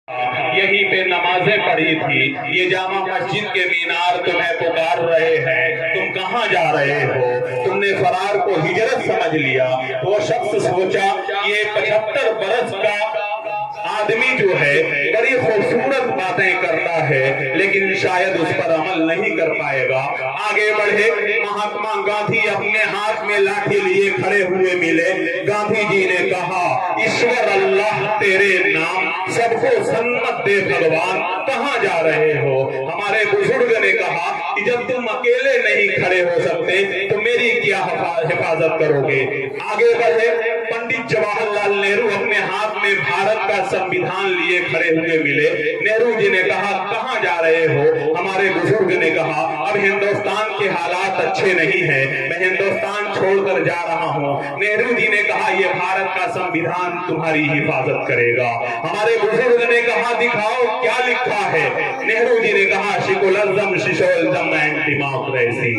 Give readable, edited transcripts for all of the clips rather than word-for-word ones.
यहीं पे नमाजें पढ़ी थी। ये जामा मस्जिद के मीनार तुम्हें पुकार रहे हैं, तुम कहाँ जा रहे हो? तुमने फरार को हिजरत समझ लिया। वो शख्स सोचा कि ये 75 बरस का आदमी जो है बड़ी खूबसूरत बातें करता है, लेकिन शायद उस पर अमल नहीं कर पाएगा। आगे बढ़े, महात्मा गांधी अपने हाथ में लाठी लिए खड़े हुए मिले। गांधी जी ने कहा, ईश्वर अल्लाह तेरे नाम, सबको सन्मत दे भगवान, कहाँ जा रहे हो? हमारे बुजुर्ग ने कहा कि जब तुम अकेले नहीं खड़े हो सकते तो मेरी क्या हिफाजत करोगे? आगे बढ़े, पंडित जवाहरलाल नेहरू अपने हाथ में भारत का संविधान लिए खड़े हुए मिले। नेहरू जी ने कहा, कहाँ जा रहे हो? हमारे बुजुर्ग ने कहा, अब हिंदुस्तान के हालात अच्छे नहीं हैं, मैं हिंदुस्तान छोड़कर जा रहा हूँ। नेहरू जी ने कहा, ये भारत का संविधान तुम्हारी हिफाजत करेगा। हमारे बुजुर्ग ने कहा, दिखाओ क्या लिखा है? नेहरू जी ने कहा, शिकुलज़म शिशोलज़म डेमोक्रेसी।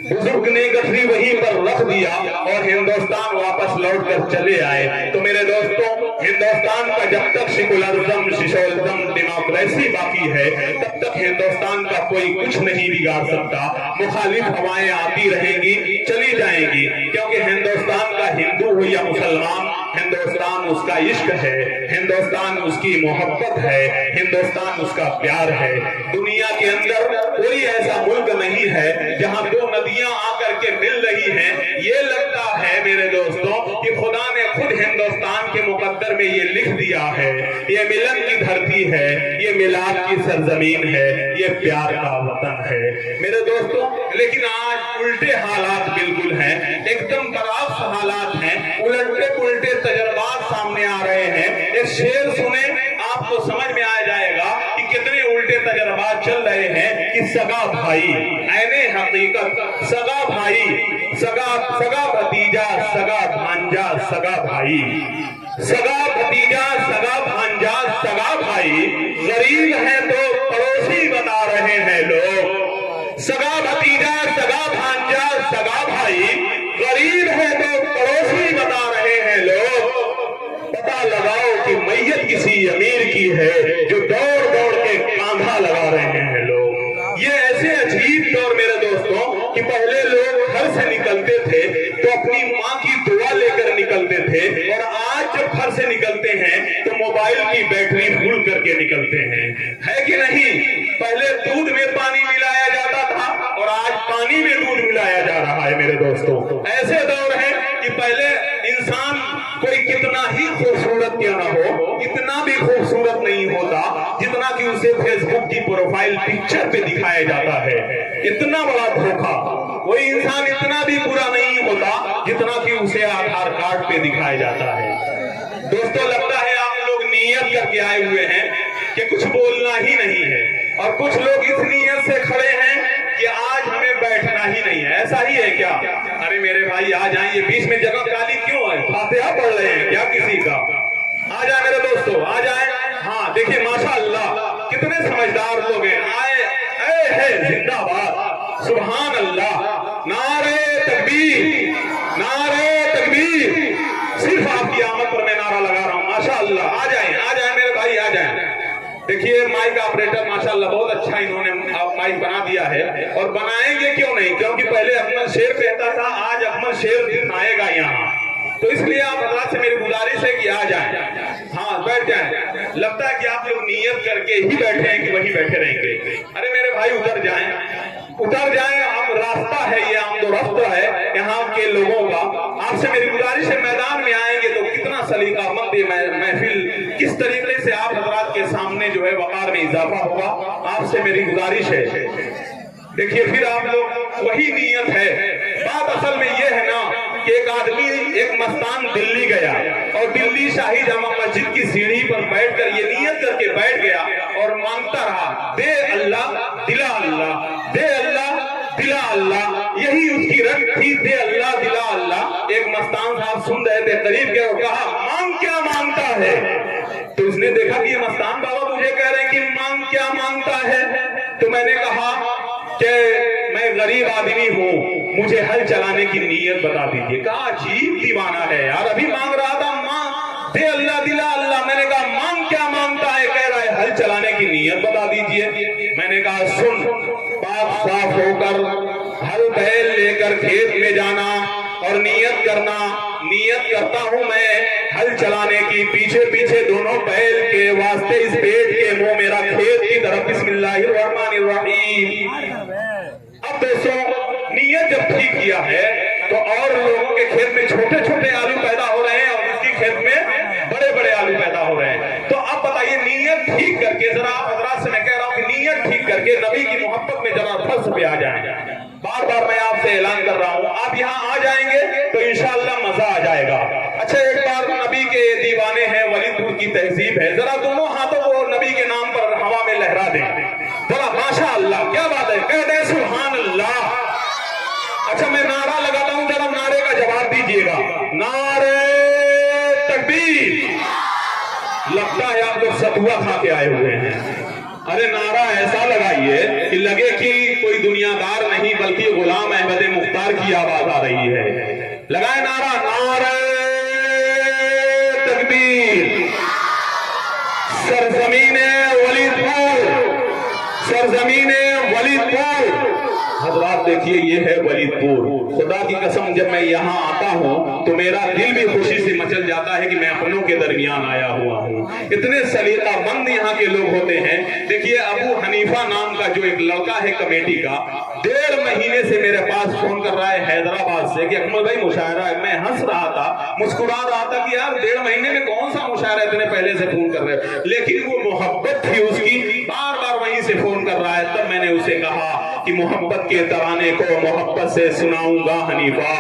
बुजुर्ग ने गठरी वहीं पर रख दिया और हिंदुस्तान वापस लौट कर चले आए। तो मेरे दोस्तों, हिंदुस्तान का जब तक शिकुलज़म शिशोलज़म डेमोक्रेसी बाकी है, तब तक हिंदुस्तान का कोई कुछ नहीं बिगाड़ सकता। मुखालिफ हवाएं आती रहेंगी, चली जाएंगी, क्योंकि हिंदुस्तान का हिंदू हो या मुसलमान, हिंदुस्तान उसका इश्क है, हिंदुस्तान उसकी मोहब्बत है, हिंदुस्तान उसका प्यार है। दुनिया के अंदर कोई ऐसा मुल्क नहीं है जहां दो नदियां आकर के मिल रही हैं। ये लगता है मेरे दोस्तों कि खुदा ने खुद हिंदुस्तान के मुकद्दर में ये लिख दिया है, ये मिलन की धरती है, ये मिलाद की सरजमीन है, ये प्यार का वतन है मेरे दोस्तों। लेकिन आज उल्टे हालात बिल्कुल हैं, एकदम बराबर हालात हैं, उलटे पुलटे तजर्बात सामने आ रहे हैं। एक शेर सुने, आपको समझ में आ जाएगा कि कितने उल्टे तजर्बात चल रहे हैं कि सगा भाई, ऐने हकीकत सगा भाई, सगा भतीजा, सगा भांजा, सगा भाई, सगा भतीजा, सगा भांजा, सगा भाई, गरीब है तो पड़ोसी बता रहे हैं लोग। सगा भतीजा, सगा भांजा, सगा भाई, गरीब है तो पड़ोसी बता रहे हैं लोग। पता लगाओ कि मैयत किसी अमीर की है जो दौड़ दौड़ के कांधा लगा रहे हैं लोग। ये ऐसे अजीब दौर मेरे दोस्तों कि पहले लोग घर से निकलते थे तो अपनी माँ की दुआ लेकर निकलते थे, और आज जब घर से निकलते हैं तो मोबाइल की बैटरी फुल करके निकलते हैं, है कि नहीं? पहले दूध में पानी मिलाया जाता था और आज पानी में दूध मिलाया जा रहा है मेरे दोस्तों। ऐसे दौर है कि पहले इंसान कोई कितना ही खूबसूरत क्यों ना हो, इतना भी खूबसूरत नहीं होता जितना कि उसे फेसबुक की प्रोफाइल पिक्चर पे दिखाया जाता है। इतना बड़ा धोखा, कोई इंसान इतना भी बुरा नहीं होता जितना कि उसे आधार कार्ड पे दिखाया जाता है। दोस्तों, लगता है आप लोग नियत करके आए हुए हैं कि कुछ बोलना ही नहीं है, और कुछ लोग इस नियत से खड़े हैं कि आज हमें बैठना ही नहीं है। ऐसा ही है क्या? अरे मेरे भाई आ जाएं, ये बीच में जगह खाली क्यों है? फातिहा पढ़ रहे हैं क्या किसी का? आ जाए मेरे दोस्तों, आ जाए। हाँ, देखिए माशाअल्लाह कितने समझदार लोग हैं। आए है जिंदाबाद, सुभान अल्लाह, नारे तकबीर, नारे तकबीर। सिर्फ आपकी आमद पर मैं नारा लगा रहा हूँ, माशाअल्लाह। आ जाए मेरे भाई, आ जाए। देखिए माइक ऑपरेटर माशाअल्लाह बहुत अच्छा इन्होंने माइक बना दिया है, और बनाएंगे क्यों नहीं, क्योंकि पहले अकमल शेर कहता था, आज अकमल शेर दिखाएगा यहाँ। तो इसलिए आप हजरात से मेरी गुजारिश है कि आ जाएं। हाँ, बैठ जाएं। लगता है कि आप लोग नियत करके ही बैठे हैं कि वहीं बैठे रहेंगे। अरे मेरे भाई उतर जाएं, उतर जाएं। अब रास्ता है, ये आमदोरफ्त है यहाँ के लोगों का। आपसे मेरी गुजारिश है, मैदान में आएंगे तो कितना सलीकामंद ये महफिल, किस तरीके से आप हजरात के सामने जो है वकार में इजाफा होगा, आपसे मेरी गुजारिश है। देखिए फिर आप लोग, वही नियत है। बात असल में ये है ना कि एक आदमी, एक मस्तान दिल्ली गया और दिल्ली शाही जामा मस्जिद की सीढ़ी पर बैठकर ये नियत करके बैठ गया और मांगता रहा, दे अल्लाह दिला अल्लाह, दे अल्लाह दिला अल्लाह। यही उसकी रंग थी, दे अल्लाह दिला अल्लाह। एक मस्तान साहब सुन रहे थे, करीब गए और कहा, मांग क्या मांगता है? तो उसने देखा कि ये मस्तान बाबा मुझे कह रहे हैं कि मांग क्या मांगता है। तो मैंने कहा कि मैं गरीब आदमी हूँ, मुझे हल चलाने की नीयत बता दीजिए। कहा अजीब दीवाना है यार, अभी मांग रहा था मां दे अल्लाह दिला अल्लाह। मैंने कहा मांग क्या मांगता है? कह रहा है चलाने की नीयत बता दीजिए। मैंने कहा सुन, पाक साफ होकर हल बैल लेकर खेत में जाना और नीयत करना। नीयत करता हूं मैं हल चलाने की, पीछे पीछे दोनों बैल के वास्ते इस पेट के मुंह मेरा खेत की तरफ बिस्मिल्लाहिर्रहमानिर्रहीम। अब दोस्तों, नीयत जब ठीक किया है तो और लोगों के खेत में छोटे छोटे आलू पैदा हो रहे हैं और इसके खेत में बड़े बड़े आलू पैदा हो रहे हैं। तो अब बताइए, नीयत ठीक करके जरा हजरात से मैं कह रहा हूं कि नीयत ठीक करके नबी की मोहब्बत में जरा फर्ज पे आ जाए। बार बार मैं आपसे ऐलान कर रहा हूं, आप यहाँ आ जाएंगे तो इंशाअल्लाह मजा आ जाएगा। अच्छा, एक बार नबी के दीवाने हैं, वलीदपुर की तहजीब है, जरा दोनों हाथों को नबी के नाम पर हवा में लहरा दें जरा। माशा अल्लाह, क्या बात है, कह दे सुभान अल्लाह। अच्छा, मैं नारा लगाता हूं, जरा नारे का जवाब दीजिएगा। नारे तकबीर। लगता है आप लोग सतुआ खा के आए हुए हैं। अरे नारा ऐसा लगाइए कि लगे कि कोई दुनियादार नहीं बल्कि गुलाम अहमद मुख्तार की आवाज आ रही है। लगाए नारा, नारे तकबीर। सरजमीने वलीदपुर, सरजमीने वलीदपुर। हजरात देखिए, ये है वलीदपुर। खुदा की कसम, जब मैं यहाँ आता हूँ तो मेरा दिल भी खुशी से मचल जाता है कि मैं अपनों के दरमियान आया हुआ हूँ। इतने सलीकामंद यहाँ के लोग होते हैं। देखिए, अबू हनीफा नाम का जो एक लड़का है कमेटी का, 1.5 महीने से मेरे पास फोन कर रहा है हैदराबाद से कि अकमल भाई मुशायरा है। मैं हंस रहा था, मुस्कुरा रहा था कि यार 1.5 महीने में कौन सा मुशायरा, इतने पहले से फोन कर रहे हैं। लेकिन वो मोहब्बत थी उसकी, बार बार वहीं से फोन कर रहा है। तब मैंने उसे कहा कि मोहब्बत के तराने को मोहब्बत से सुनाऊंगा हनीफा,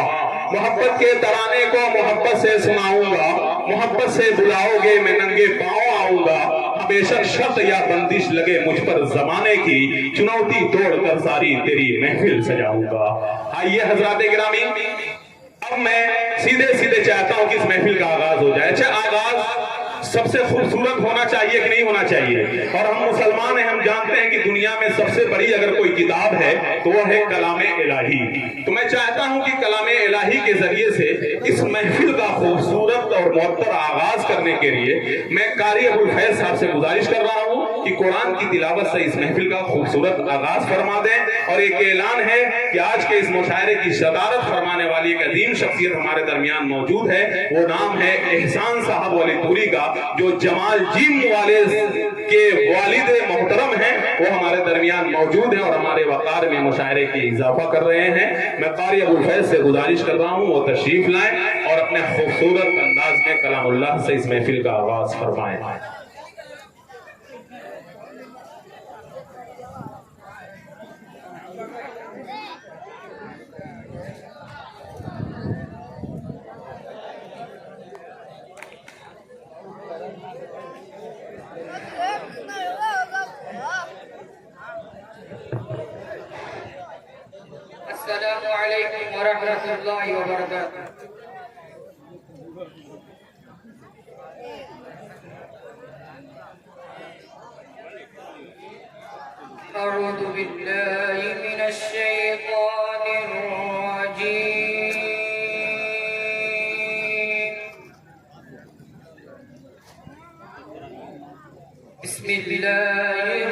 मोहब्बत के तराने को मोहब्बत से सुनाऊंगा, मोहब्बत से बुलाओगे मैं नंगे पांव आऊंगा। हमेशा शर्त या बंदिश लगे मुझ पर जमाने की, चुनौती तोड़कर सारी तेरी महफिल सजाऊंगा। आइए हजरात गिरामी, अब मैं सीधे सीधे चाहता हूं कि इस महफिल का आगाज हो जाए। अच्छा, आगाज सबसे खूबसूरत होना चाहिए कि नहीं होना चाहिए? और हम मुसलमान हैं, हम जानते हैं कि दुनिया में सबसे बड़ी अगर कोई किताब है तो वो है कलामे इलाही। तो मैं चाहता हूं कि कलामे इलाही के जरिए से इस महफिल का खूबसूरत और मुअत्तर आगाज करने के लिए मैं कारी अबुल फैज साहब से गुजारिश कर रहा हूं कि कुरान की तिलावत से इस महफिल का खूबसूरत आगाज फरमा दें। और एक ऐलान है कि आज के इस मुशायरे की सदारत फरमाने वाली एक अजीम शख्सियत हमारे दरमियान मौजूद है। वो नाम है एहसान साहब वलीदपुरी का, जो जमाल जिम वाले के वालिद मोहतरम हैं। वो हमारे दरमियान मौजूद हैं और हमारे वकार में मुशायरे की इजाफा कर रहे हैं। मैं कारी अबुल फैज से गुजारिश कर रहा हूँ वो तशरीफ लाएं और अपने खूबसूरत अंदाज में कलामुल्लाह से इस महफिल का आगाज फरमाएं। अस्सलामु अलैकुम वरहमतुल्लाहि वबरकातुहू। अऊज़ु बिल्लाहि मिनश शैतानिर रजीम। बिस्मिल्लाहिर